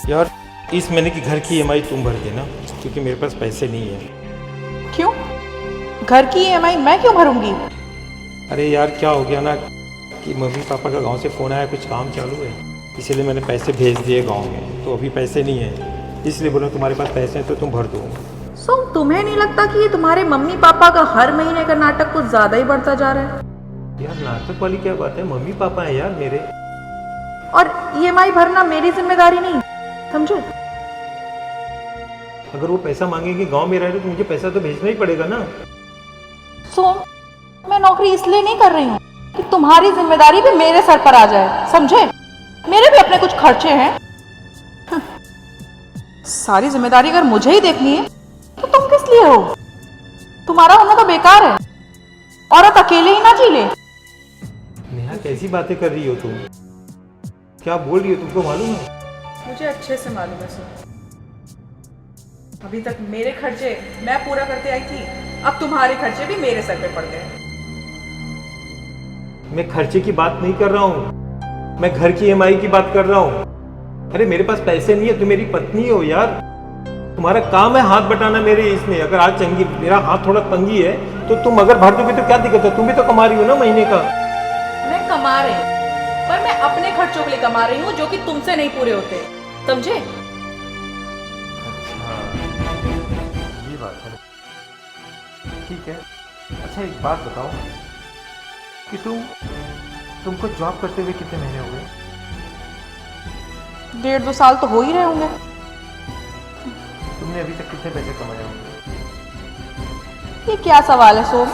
यार इस महीने की घर की ईएमआई तुम भर देना, क्योंकि मेरे पास पैसे नहीं है। क्यों? घर की ईएमआई मैं क्यों भरूंगी? अरे यार क्या हो गया ना कि मम्मी पापा का गांव से फ़ोन आया, कुछ काम चालू है, इसीलिए मैंने पैसे भेज दिए गांव में। तो अभी पैसे नहीं है, इसलिए बोला तुम्हारे पास पैसे हैं तो तुम भर दो। सो तुम्हें नहीं लगता कि ये तुम्हारे मम्मी पापा का हर महीने का नाटक कुछ ज्यादा ही बढ़ता जा रहा है? यार नाटक वाली क्या बात है, मम्मी पापा हैं यार मेरे। और ईएमआई भरना मेरी जिम्मेदारी नहीं, समझे? अगर वो पैसा मांगेंगे गांव में रह रहे तो मुझे पैसा तो भेजना ही पड़ेगा ना। सो मैं नौकरी इसलिए नहीं कर रही हूँ कि तुम्हारी जिम्मेदारी भी मेरे सर पर आ जाए, समझे? मेरे भी अपने कुछ खर्चे हैं। सारी जिम्मेदारी अगर मुझे ही देखनी है तो तुम किस लिए हो? तुम्हारा होना तो बेकार है। औरत अकेले ही ना जी ले। नेहा कैसी बातें कर रही हो तुम? क्या बोल रही हो, तुमको मालूम है? मुझे अच्छे से मालूम है सर। अभी तक मेरे खर्चे मैं पूरा करते आई थी, अब तुम्हारे खर्चे भी मेरे सर पे पड़ गए। मैं खर्चे की बात नहीं कर रहा हूँ, मैं घर की ईएमआई की बात कर रहा हूँ। अरे मेरे पास पैसे नहीं है, तुम मेरी पत्नी हो यार, तुम्हारा काम है हाथ बटाना मेरे इसमें। अगर आज चंगी मेरा हाथ थोड़ा तंगी है तो तुम अगर भर दोगे तो क्या दिक्कत है? तुम भी तो कमा रही हो ना महीने का। मैं कमा रही हूँ, पर मैं अपने खर्चों के लिए कमा रही हूँ जो कि तुमसे नहीं पूरे होते, समझे? अच्छा ये बात है, ठीक है। अच्छा एक बात बताओ कि तुमको जॉब करते हुए कितने महीने हो गए? 1.5-2 साल तो हो ही रहे होंगे। तुमने अभी तक कितने पैसे कमाए होंगे? ये क्या सवाल है सोम?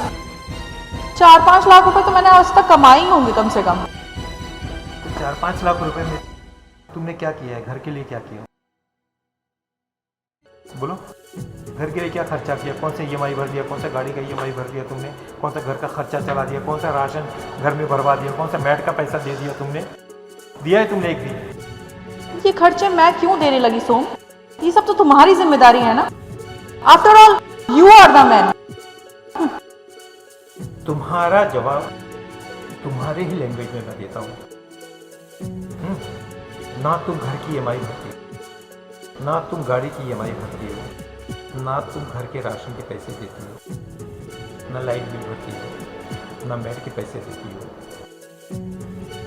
4-5 लाख रुपए तो मैंने आज तक कमाई होंगे कम से कम। तो 4-5 लाख रुपए में तुमने क्या किया है, घर के लिए क्या किया? बोलो, घर के लिए क्या खर्चा किया? कौन सा ईएमआई भर दिया, कौन सा गाड़ी का ईएमआई भर दिया तुमने, कौन सा घर का खर्चा चला दिया, कौन सा राशन घर में भरवा दिया, कौन सा मैट का पैसा दे दिया तुमने? दिया है तुमने एक भी? ये खर्चे मैं क्यों देने लगी सोम? ये सब तो तुम्हारी जिम्मेदारी है ना। After all you are the man. तुम्हारा जवाब तुम्हारे ही लैंग्वेज में मैं देता हूँ। ना तुम घर की ईएमआई भरती हो, ना तुम गाड़ी की ईएमआई भरती हो, ना तुम घर के राशन के पैसे देती हो, ना लाइट बिल भरती हो, ना मेड के पैसे देती हो।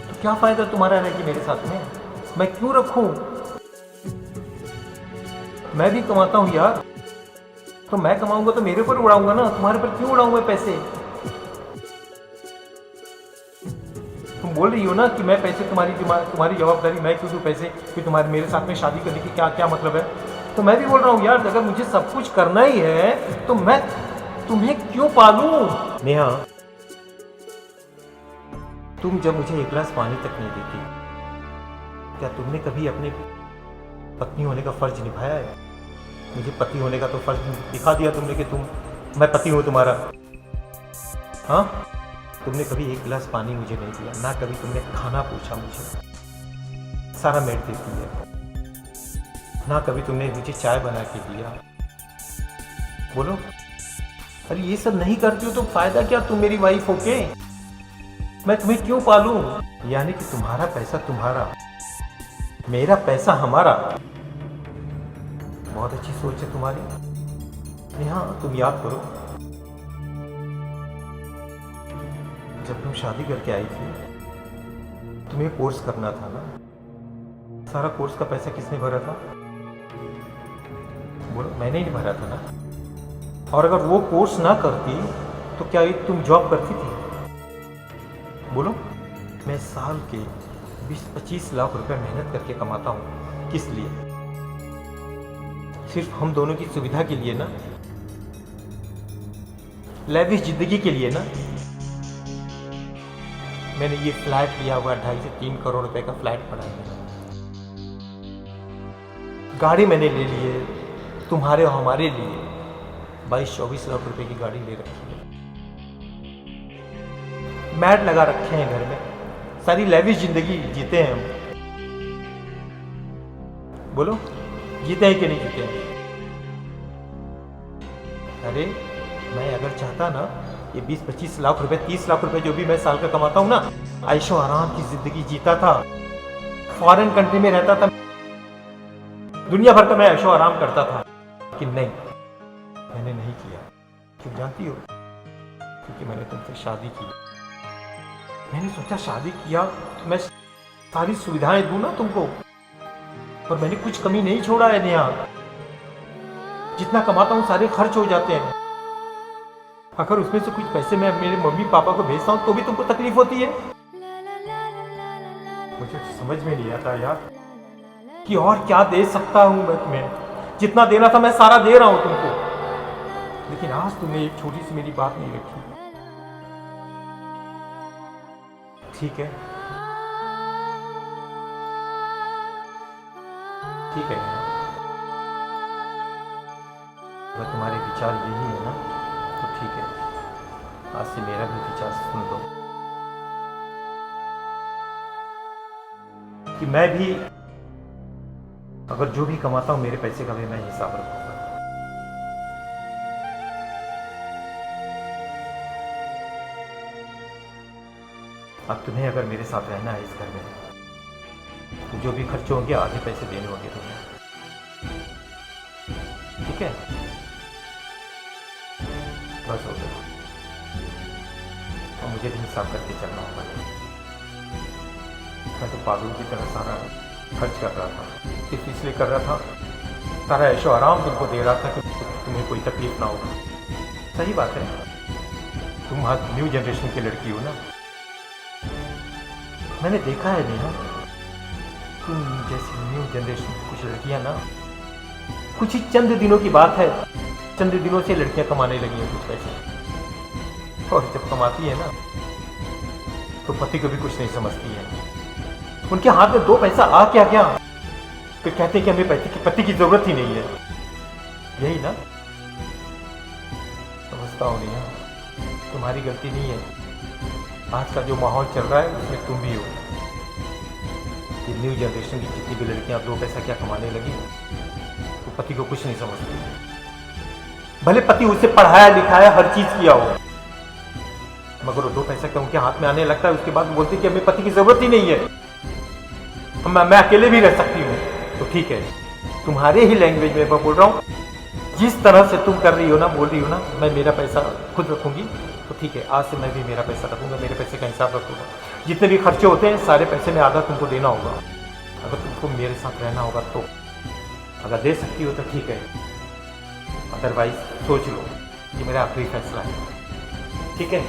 तो क्या फायदा तुम्हारा रह कि मेरे साथ में? मैं क्यों रखूं? मैं भी कमाता हूं यार, तो मैं कमाऊंगा तो मेरे ऊपर उड़ाऊंगा ना, तुम्हारे पर क्यों उड़ाऊंगा पैसे? तुम बोल रही हो ना कि मैं पैसे तुम्हारी जवाबदारी मैं क्यों दूं पैसे, कि तुम्हारे मेरे साथ में शादी करने की क्या क्या मतलब है? तो मैं भी बोल रहा हूँ यार, अगर मुझे सब कुछ करना ही है तो मैं तुम्हें क्यों पालूं? नेहा, तुम जब मुझे एक गिलास पानी तक नहीं देती, क्या तुमने कभी अपने पत्नी होने का फर्ज निभाया है? मुझे पति होने का तो फर्ज दिखा दिया तुमने कि मैं पति हूं तुम्हारा। हाँ, तुमने कभी एक गिलास पानी मुझे नहीं दिया, ना कभी तुमने खाना पूछा मुझे, सारा मेड देती है, ना कभी तुमने मुझे चाय बना के दिया। बोलो, अरे ये सब नहीं करती हो तो फायदा क्या तुम मेरी वाइफ होके? मैं तुम्हें क्यों पालूं? यानी कि तुम्हारा पैसा तुम्हारा, मेरा पैसा हमारा। बहुत अच्छी सोच है तुम्हारी। नेहा तुम याद करो, जब तुम शादी करके आई थी, तुम्हें कोर्स करना था ना, सारा कोर्स का पैसा किसने भरा था? बोलो, मैंने ही भरा था ना। और अगर वो कोर्स ना करती तो क्या तुम जॉब करती थी? बोलो, मैं साल के 20-25 लाख रुपए मेहनत करके कमाता हूँ, किस लिए? सिर्फ हम दोनों की सुविधा के लिए ना, लैविश जिंदगी के लिए ना। मैंने ये फ्लैट लिया हुआ 2.5 से 3 करोड़ रुपए का फ्लैट पड़ा है मेरा। गाड़ी मैंने ले ली है तुम्हारे और हमारे लिए, 22-24 लाख रुपए की गाड़ी ले रखी है, मैट लगा रखे हैं घर में, सारी लैविश जिंदगी जीते हैं हम। बोलो, जीते हैं कि नहीं जीते हैं? अरे मैं अगर चाहता ना, ये 20-25 लाख रुपए, 30 लाख रुपए जो भी मैं साल का कमाता हूँ ना, ऐशो आराम की जिंदगी जीता था, फॉरेन कंट्री में रहता था, दुनिया भर का मैं ऐशो आराम करता था, कि नहीं, मैंने नहीं किया। क्यों जानती हो? क्योंकि मैंने तुमसे शादी की। मैंने सोचा शादी किया तो मैं सारी सुविधाएं दूं ना तुमको, और मैंने कुछ कमी नहीं छोड़ा है नेहा। जितना कमाता हूँ सारे खर्च हो जाते हैं। अगर उसमें से कुछ पैसे मैं मेरे मम्मी पापा को भेजता हूँ तो भी तुमको तकलीफ होती है। मुझे समझ में नहीं आता यार कि और क्या दे सकता हूँ मैं। जितना देना था मैं सारा दे रहा हूँ तुमको, लेकिन आज तुमने एक छोटी सी मेरी बात नहीं रखी। ठीक है, ठीक है, अगर तुम्हारे विचार यही है ना तो ठीक है, आज से मेरा भी विचार सुन लो कि मैं भी अगर जो भी कमाता हूं मेरे पैसे का भी मैं हिसाब रखूंगा। अब तुम्हें अगर मेरे साथ रहना है इस घर में तो जो भी खर्चे होंगे आधे पैसे देने होंगे तुम्हें, ठीक है? बस हो गया। और मुझे भी हिसाब करके चलना होगा। मैं तो पागल की तरह सारा खर्च कर रहा था, सिर्फ इसलिए कर रहा था सारा ऐशो आराम तुमको दे रहा था कि तुम्हें कोई तकलीफ ना हो। सही बात है, तुम आज न्यू जनरेशन की लड़की हो ना। मैंने देखा है नेहा, तुम जैसी न्यू जनरेशन की कुछ लड़कियां ना, कुछ ही चंद दिनों की बात है, चंद दिनों से लड़कियां कमाने लगी हैं कुछ पैसे, और जब कमाती है ना तो पति को भी कुछ नहीं समझती है। उनके हाथ में दो पैसा आ क्या क्या, फिर कहते हैं कि हमें पति की जरूरत ही नहीं है। यही ना, समझता हूँ नेहा, तुम्हारी गलती नहीं है। आज का जो माहौल चल रहा है उसमें तुम भी हो। ये न्यू जनरेशन की जितनी भी लड़कियां दो पैसा क्या कमाने लगी तो पति को कुछ नहीं समझती। भले पति उसे पढ़ाया लिखाया हर चीज किया हो, मगर वो दो पैसा क्या उनके हाथ में आने लगता है, उसके बाद बोलती कि हमें पति की जरूरत ही नहीं है, मैं अकेले भी रह सकती हूँ। तो ठीक है, तुम्हारे ही लैंग्वेज में मैं बोल रहा हूँ, जिस तरह से तुम कर रही हो ना, बोल रही हो ना, मैं मेरा पैसा खुद रखूंगी, तो ठीक है, आज से मैं भी मेरा पैसा रखूंगा, मेरे पैसे का हिसाब रखूंगा। जितने भी खर्चे होते हैं सारे पैसे में आधा तुमको देना होगा। अगर तुमको मेरे साथ रहना होगा तो, अगर दे सकती हो तो ठीक है, अदरवाइज सोच लो, ये मेरा आखिरी फैसला है, ठीक है?